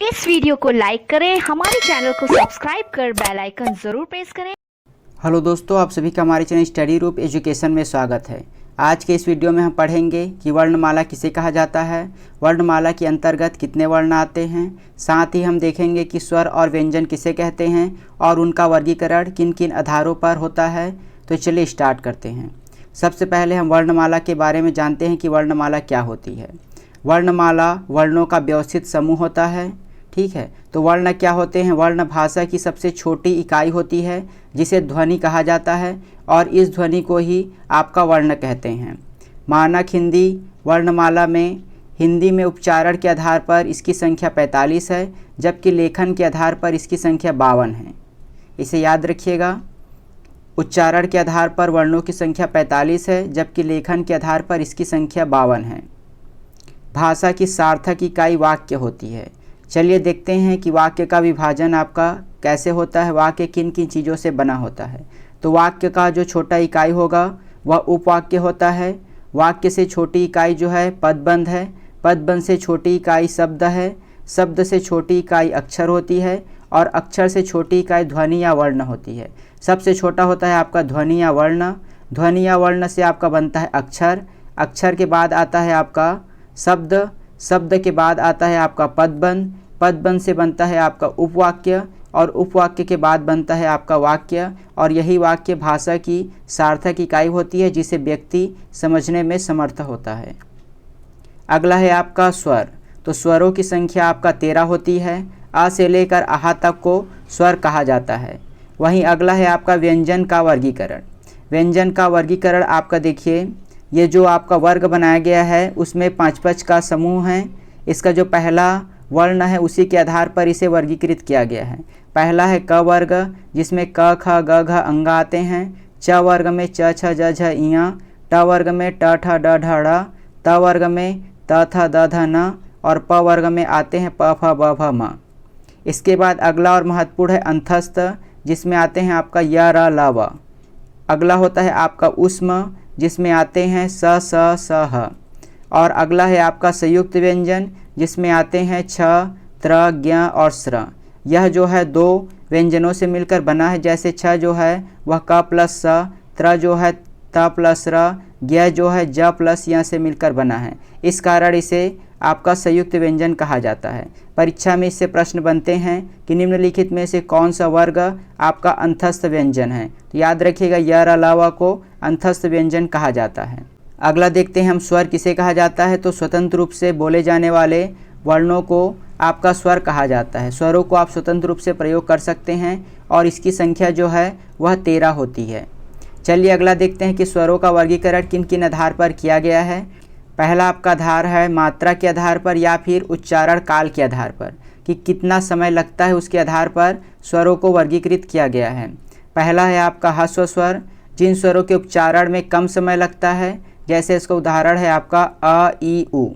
इस वीडियो को लाइक करें, हमारे चैनल को सब्सक्राइब कर बेल आइकन जरूर प्रेस करें। हेलो दोस्तों, आप सभी का हमारे चैनल स्टडी रूप एजुकेशन में स्वागत है। आज के इस वीडियो में हम पढ़ेंगे कि वर्णमाला किसे कहा जाता है, वर्णमाला के अंतर्गत कितने वर्ण आते हैं। साथ ही हम देखेंगे कि स्वर और व्यंजन किसे कहते हैं और उनका वर्गीकरण किन किन आधारों पर होता है। तो चलिए स्टार्ट करते हैं। सबसे पहले हम वर्णमाला के बारे में जानते हैं कि वर्णमाला क्या होती है। वर्णमाला वर्णों का व्यवस्थित समूह होता है। ठीक है, तो वर्ण क्या होते हैं? वर्ण भाषा की सबसे छोटी इकाई होती है जिसे ध्वनि कहा जाता है और इस ध्वनि को ही आपका वर्ण कहते हैं। मानक हिंदी वर्णमाला में हिंदी में उच्चारण के आधार पर इसकी संख्या 45 है, जबकि लेखन के आधार पर इसकी संख्या 52 है। इसे याद रखिएगा, उच्चारण के आधार पर वर्णों की संख्या 45 है, जबकि लेखन के आधार पर इसकी संख्या 52 है। भाषा की सार्थक इकाई वाक्य होती है। चलिए देखते हैं कि वाक्य का विभाजन आपका कैसे होता है, वाक्य किन किन चीज़ों से बना होता है। तो वाक्य का जो छोटा इकाई होगा वह उपवाक्य होता है। वाक्य से छोटी इकाई जो है पदबंध है। पदबंध से छोटी इकाई शब्द है। शब्द से छोटी इकाई अक्षर होती है और अक्षर से छोटी इकाई ध्वनि या वर्ण होती है। सबसे छोटा होता है आपका ध्वनि या वर्ण। ध्वनि या वर्ण से आपका बनता है अक्षर। अक्षर के बाद आता है आपका शब्द। शब्द के बाद आता है आपका पदबंध। पदबंध से बनता है आपका उपवाक्य और उपवाक्य के बाद बनता है आपका वाक्य, और यही वाक्य भाषा की सार्थक इकाई होती है जिसे व्यक्ति समझने में समर्थ होता है। अगला है आपका स्वर। तो स्वरों की संख्या आपका 13 होती है। आ से लेकर आहा तक को स्वर कहा जाता है। वहीं अगला है आपका व्यंजन का वर्गीकरण। व्यंजन का वर्गीकरण आपका देखिए, ये जो आपका वर्ग बनाया गया है उसमें 5 का समूह है। इसका जो पहला वर्ण है उसी के आधार पर इसे वर्गीकृत किया गया है। पहला है क वर्ग, जिसमें क ख ग घ अंग आते हैं। च वर्ग में च छ ज झ इयां। ट वर्ग में ट ठ ड ढ ड़। त वर्ग में त थ द ध न। और प वर्ग में आते हैं प फ ब भ म। इसके बाद अगला और महत्वपूर्ण है अंतस्थ, जिसमें आते हैं आपका य र ल व। अगला होता है आपका उष्म, जिसमें आते हैं स स स ह। और अगला है आपका संयुक्त व्यंजन, जिसमें आते हैं छ त्र ज्ञ और स्र। यह जो है 2 व्यंजनों से मिलकर बना है। जैसे छ जो है वह क प्लस स, त्र जो है त प्लस र, ज्ञ जो है ज प्लस य से मिलकर बना है। इस कारण इसे आपका संयुक्त व्यंजन कहा जाता है। परीक्षा में इससे प्रश्न बनते हैं कि निम्नलिखित में से कौन सा वर्ग आपका अंतस्थ व्यंजन है। तो याद रखिएगा, य र ल व को अंतस्थ व्यंजन कहा जाता है। अगला देखते हैं हम स्वर किसे कहा जाता है। तो स्वतंत्र रूप से बोले जाने वाले वर्णों को आपका स्वर कहा जाता है। स्वरों को आप स्वतंत्र रूप से प्रयोग कर सकते हैं और इसकी संख्या जो है वह 13 होती है। चलिए अगला देखते हैं कि स्वरों का वर्गीकरण किन किन आधार पर किया गया है। पहला आपका आधार है मात्रा के आधार पर या फिर उच्चारण काल के आधार पर, कि कितना समय लगता है उसके आधार पर स्वरों को वर्गीकृत किया गया है। पहला है आपका ह्रस्व स्वर, जिन स्वरों के उच्चारण में कम समय लगता है। जैसे इसका उदाहरण है आपका अ ई उ।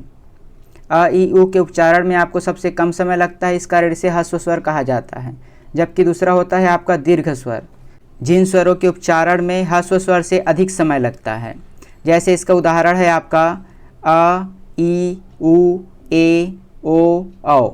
अ ई उ के उच्चारण में आपको सबसे कम समय लगता है, इस कारण इसे ह्रस्व स्वर कहा जाता है। जबकि दूसरा होता है आपका दीर्घ स्वर, जिन स्वरों के उच्चारण में ह्रस्व स्वर से अधिक समय लगता है। जैसे इसका उदाहरण है आपका अ ई उ ए ओ औ।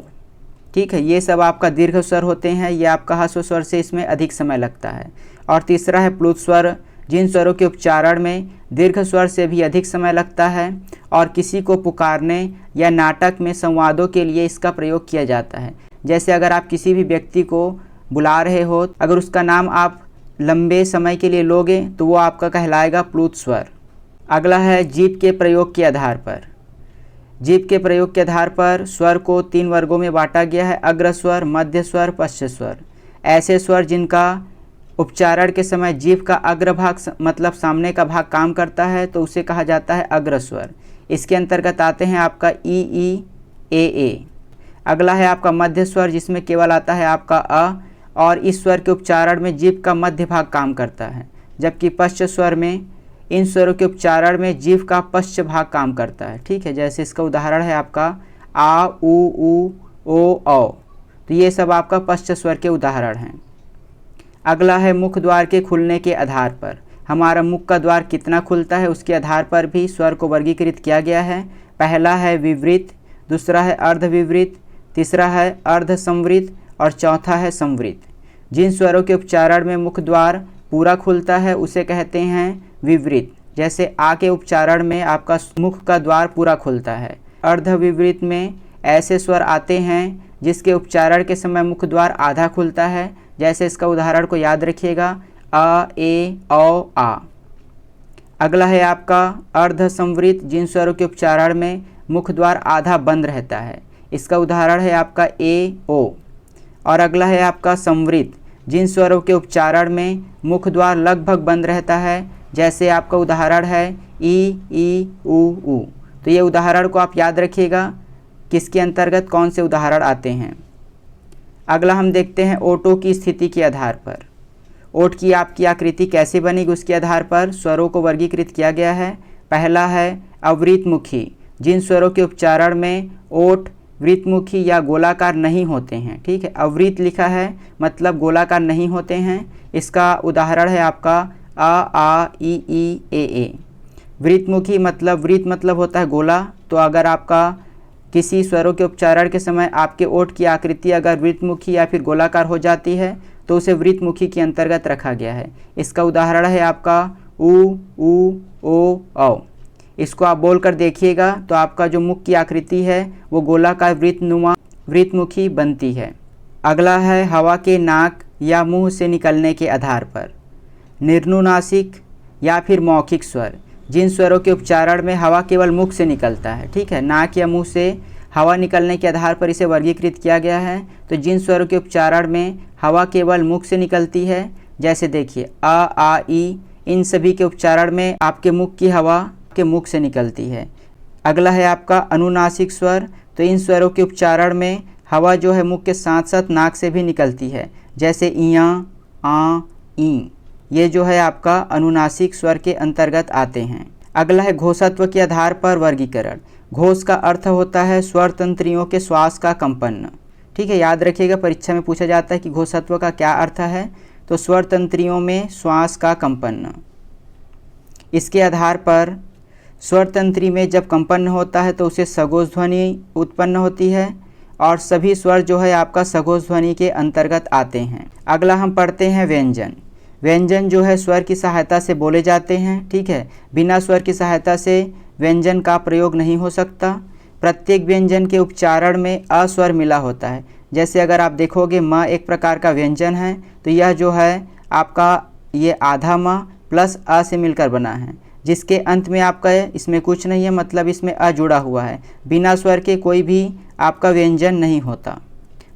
ठीक है, ये सब आपका दीर्घ स्वर होते हैं, ये आपका ह्रस्व स्वर से इसमें अधिक समय लगता है। और तीसरा है प्लुत स्वर, जिन स्वरों के उच्चारण में दीर्घ स्वर से भी अधिक समय लगता है और किसी को पुकारने या नाटक में संवादों के लिए इसका प्रयोग किया जाता है। जैसे अगर आप किसी भी व्यक्ति को बुला रहे हो, अगर उसका नाम आप लंबे समय के लिए लोगे तो वो आपका कहलाएगा प्लुत स्वर। अगला है जीभ के प्रयोग के आधार पर। जीभ के प्रयोग के आधार पर स्वर को 3 वर्गों में बांटा गया है: अग्र स्वर, मध्य स्वर, पश्च स्वर। ऐसे स्वर जिनका उपचारण के समय जीभ का अग्र भाग मतलब सामने का भाग काम करता है तो उसे कहा जाता है अग्र स्वर। इसके अंतर्गत आते हैं आपका ई ए। अगला है आपका मध्य स्वर, जिसमें केवल आता है आपका अ, और इस स्वर के उच्चारण में जीभ का मध्य भाग काम करता है। जबकि पश्च स्वर में इन स्वरों के उच्चारण में जीभ का पश्च भाग काम करता है। ठीक है, जैसे इसका उदाहरण है आपका आ उ ओ औ। तो ये सब आपका पश्च स्वर के उदाहरण हैं। अगला है मुख द्वार के खुलने के आधार पर। हमारा मुख का द्वार कितना खुलता है उसके आधार पर भी स्वर को वर्गीकृत किया गया है। पहला है विवृत, दूसरा है अर्धविवृत, तीसरा है अर्ध संवृत और चौथा है संवृत। जिन स्वरों के उच्चारण में मुख द्वार पूरा खुलता है उसे कहते हैं विवृत। जैसे आ के उच्चारण में आपका मुख का द्वार पूरा खुलता है। अर्ध विवृत में ऐसे स्वर आते हैं जिसके उच्चारण के समय मुख द्वार आधा खुलता है। जैसे इसका उदाहरण को याद रखिएगा, अ, ए, औ, आ। अगला है आपका अर्ध संवृत, जिन स्वरों के उच्चारण में मुख द्वार आधा बंद रहता है। इसका उदाहरण है आपका ए, ओ। और अगला है आपका संवृत, जिन स्वरों के उच्चारण में मुख द्वार लगभग बंद रहता है। जैसे आपका उदाहरण है ई, उ। तो ये उदाहरण को आप याद रखिएगा, किसके अंतर्गत कौन से उदाहरण आते हैं। अगला हम देखते हैं ओठों की स्थिति के आधार पर। ओठ की आपकी आकृति कैसे बनेगी उसके आधार पर स्वरों को वर्गीकृत किया गया है। पहला है अवृतमुखी, जिन स्वरों के उच्चारण में ओठ वृत्तमुखी या गोलाकार नहीं होते हैं। ठीक है, अवृत लिखा है मतलब गोलाकार नहीं होते हैं। इसका उदाहरण है आपका अ, आ, ई, ए। वृत्तमुखी मतलब वृत्त मतलब होता है गोला। तो अगर आपका किसी स्वरों के उच्चारण के समय आपके ओठ की आकृति अगर वृत्तमुखी या फिर गोलाकार हो जाती है तो उसे वृत्तमुखी के अंतर्गत रखा गया है। इसका उदाहरण है आपका उ, ओ, औ। इसको आप बोलकर देखिएगा तो आपका जो मुख की आकृति है वो गोलाकार वृत्तमुखी बनती है। अगला है हवा के नाक या मुंह से निकलने के आधार पर। निर्नुनासिक या फिर मौखिक स्वर, जिन स्वरों के उच्चारण में हवा केवल मुख से निकलता है। ठीक है, नाक या मुंह से हवा निकलने के आधार पर इसे वर्गीकृत किया गया है। तो जिन स्वरों के उच्चारण में हवा केवल मुख से निकलती है, जैसे देखिए अ, आ, ई, इन सभी के उच्चारण में आपके मुख की हवा के मुख से निकलती है। अगला है आपका अनुनासिक स्वर। तो इन स्वरों के उच्चारण में हवा जो है मुख के साथ साथ नाक से भी निकलती है। जैसे इया, आ, ई, ये जो है आपका अनुनासिक स्वर के अंतर्गत आते हैं। अगला है घोषत्व के आधार पर वर्गीकरण। घोष का अर्थ होता है स्वर तंत्रियों के श्वास का कंपन। ठीक है, याद रखिएगा, परीक्षा में पूछा जाता है कि घोषत्व का क्या अर्थ है। तो स्वर तंत्रियों में श्वास का कंपन। इसके आधार पर स्वर तंत्री में जब कंपन होता है तो उसे सघोष ध्वनि उत्पन्न होती है और सभी स्वर जो है आपका सघोष ध्वनि के अंतर्गत आते हैं। अगला हम पढ़ते हैं व्यंजन। व्यंजन जो है स्वर की सहायता से बोले जाते हैं। ठीक है, बिना स्वर की सहायता से व्यंजन का प्रयोग नहीं हो सकता। प्रत्येक व्यंजन के उच्चारण में अ स्वर मिला होता है। जैसे अगर आप देखोगे म एक प्रकार का व्यंजन है तो यह जो है आपका ये आधा म प्लस अ से मिलकर बना है, जिसके अंत में आपका इसमें कुछ नहीं है, मतलब इसमें अ जुड़ा हुआ है। बिना स्वर के कोई भी आपका व्यंजन नहीं होता।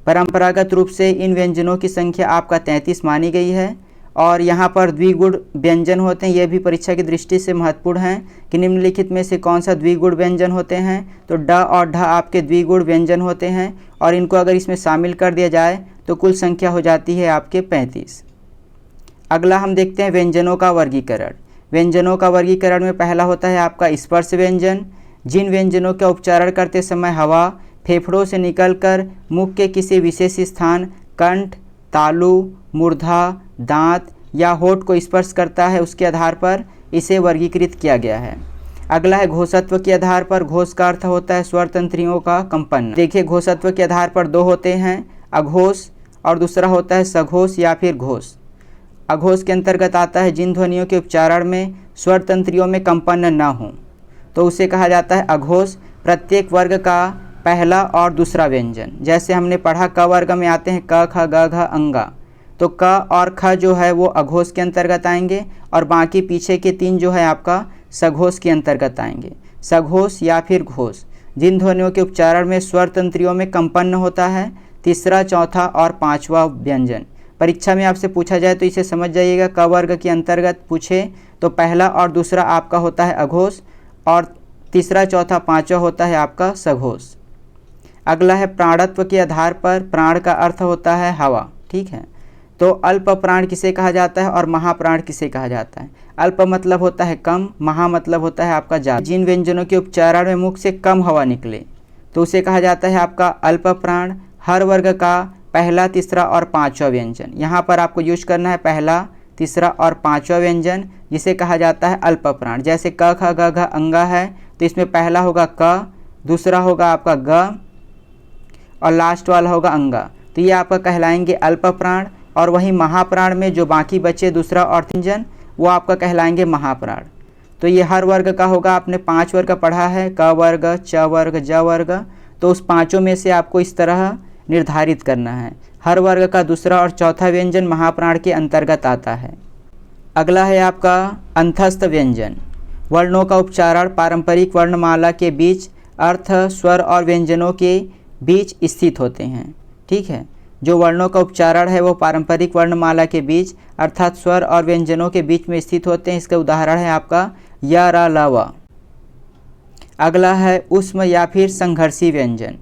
परंपरागत रूप से इन व्यंजनों की संख्या आपका 33 मानी गई है और यहाँ पर द्विगुण व्यंजन होते हैं। ये भी परीक्षा की दृष्टि से महत्वपूर्ण हैं कि निम्नलिखित में से कौन सा द्विगुण व्यंजन होते हैं। तो ड और ढ आपके द्विगुण व्यंजन होते हैं और इनको अगर इसमें शामिल कर दिया जाए तो कुल संख्या हो जाती है आपके 35। अगला हम देखते हैं व्यंजनों का वर्गीकरण। व्यंजनों का वर्गीकरण में पहला होता है आपका स्पर्श व्यंजन। जिन व्यंजनों का उच्चारण करते समय हवा फेफड़ों से निकलकर मुख के किसी विशेष स्थान कंठ, तालु, मूर्धा, दांत या होठ को स्पर्श करता है, उसके आधार पर इसे वर्गीकृत किया गया है। अगला है घोषत्व के आधार पर। घोष का अर्थ होता है स्वर तंत्रियों का कंपन। देखिए, घोषत्व के आधार पर दो होते हैं, अघोष और दूसरा होता है सघोष या फिर घोष। अघोष के अंतर्गत आता है जिन ध्वनियों के उच्चारण में स्वर तंत्रियों में कंपन न हो, तो उसे कहा जाता है अघोष। प्रत्येक वर्ग का पहला और दूसरा व्यंजन, जैसे हमने पढ़ा क वर्ग में आते हैं क, ख, ग, घ, अंगा, तो क और ख जो है वो अघोष के अंतर्गत आएंगे और बाकी पीछे के तीन जो है आपका सघोष के अंतर्गत आएंगे। सघोष या फिर घोष, जिन ध्वनियों के उच्चारण में स्वर तंत्रियों में कंपन होता है। तीसरा, चौथा और पांचवा व्यंजन। परीक्षा में आपसे पूछा जाए तो इसे समझ जाइएगा, क वर्ग के अंतर्गत पूछे तो पहला और दूसरा आपका होता है अघोष और तीसरा, चौथा, पांचवा होता है आपका सघोष। अगला है प्राणत्व के आधार पर। प्राण का अर्थ होता है हवा। ठीक है, तो अल्प प्राण किसे कहा जाता है और महाप्राण किसे कहा जाता है। अल्प मतलब होता है कम, महा मतलब होता है आपका ज़्यादा। जिन व्यंजनों के उच्चारण में मुख से कम हवा निकले तो उसे कहा जाता है आपका अल्प प्राण। हर वर्ग का पहला, तीसरा और पांचवा व्यंजन, यहाँ पर आपको यूज करना है पहला, तीसरा और पांचवा व्यंजन, जिसे कहा जाता है अल्प प्राण। जैसे क, ख, ग, घ, अंगा है तो इसमें पहला होगा क, दूसरा होगा आपका ग और लास्ट वाला होगा अंगा, तो ये आपका कहलाएंगे अल्प प्राण। और वहीं महाप्राण में जो बाकी बचे दूसरा और व्यंजन वो आपका कहलाएंगे महाप्राण। तो ये हर वर्ग का होगा, आपने 5 वर्ग पढ़ा है, क वर्ग, च वर्ग, ज वर्ग, तो उस पाँचों में से आपको इस तरह निर्धारित करना है। हर वर्ग का दूसरा और चौथा व्यंजन महाप्राण के अंतर्गत आता है। अगला है आपका अंतस्थ व्यंजन। वर्णों का उच्चारण पारंपरिक वर्णमाला के बीच अर्थ, स्वर और व्यंजनों के बीच स्थित होते हैं। ठीक है, जो वर्णों का उच्चारण है वो पारंपरिक वर्णमाला के बीच अर्थात स्वर और व्यंजनों के बीच में स्थित होते हैं। इसका उदाहरण है आपका य, र, ल, व। अगला है उष्म या फिर संघर्षी व्यंजन।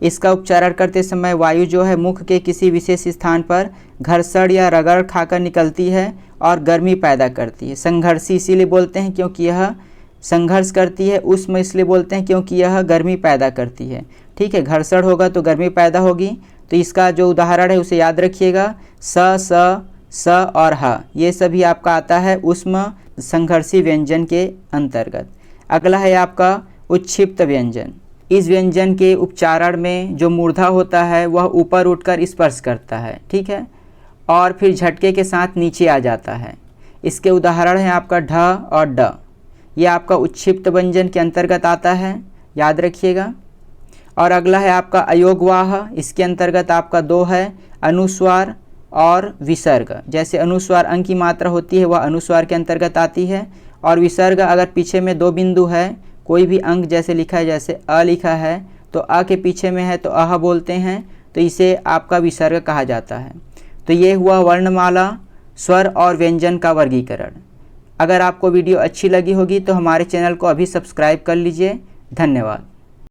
इसका उच्चारण करते समय वायु जो है मुख के किसी विशेष स्थान पर घर्षण या रगड़ खाकर निकलती है और गर्मी पैदा करती है। संघर्षी इसीलिए बोलते हैं क्योंकि यह संघर्ष करती है। उष्म इसलिए बोलते हैं क्योंकि यह गर्मी पैदा करती है। ठीक है, घर्षण होगा तो गर्मी पैदा होगी। तो इसका जो उदाहरण है उसे याद रखिएगा, स और ह, ये सभी आपका आता है उष्म संघर्षी व्यंजन के अंतर्गत। अगला है आपका उच्छिप्त व्यंजन। इस व्यंजन के उच्चारण में जो मूर्धा होता है वह ऊपर उठकर स्पर्श करता है। ठीक है, और फिर झटके के साथ नीचे आ जाता है। इसके उदाहरण है आपका ढ और ड, ये आपका उच्छिप्त व्यंजन के अंतर्गत आता है, याद रखिएगा। और अगला है आपका अयोगवाह। इसके अंतर्गत आपका 2 है, अनुस्वार और विसर्ग। जैसे अनुस्वार अंग की मात्रा होती है वह अनुस्वार के अंतर्गत आती है, और विसर्ग अगर पीछे में 2 बिंदु है, कोई भी अंग जैसे लिखा है, जैसे अ लिखा है तो अ के पीछे में है तो अह बोलते हैं, तो इसे आपका विसर्ग कहा जाता है। तो ये हुआ वर्णमाला, स्वर और व्यंजन का वर्गीकरण। अगर आपको वीडियो अच्छी लगी होगी तो हमारे चैनल को अभी सब्सक्राइब कर लीजिए। धन्यवाद।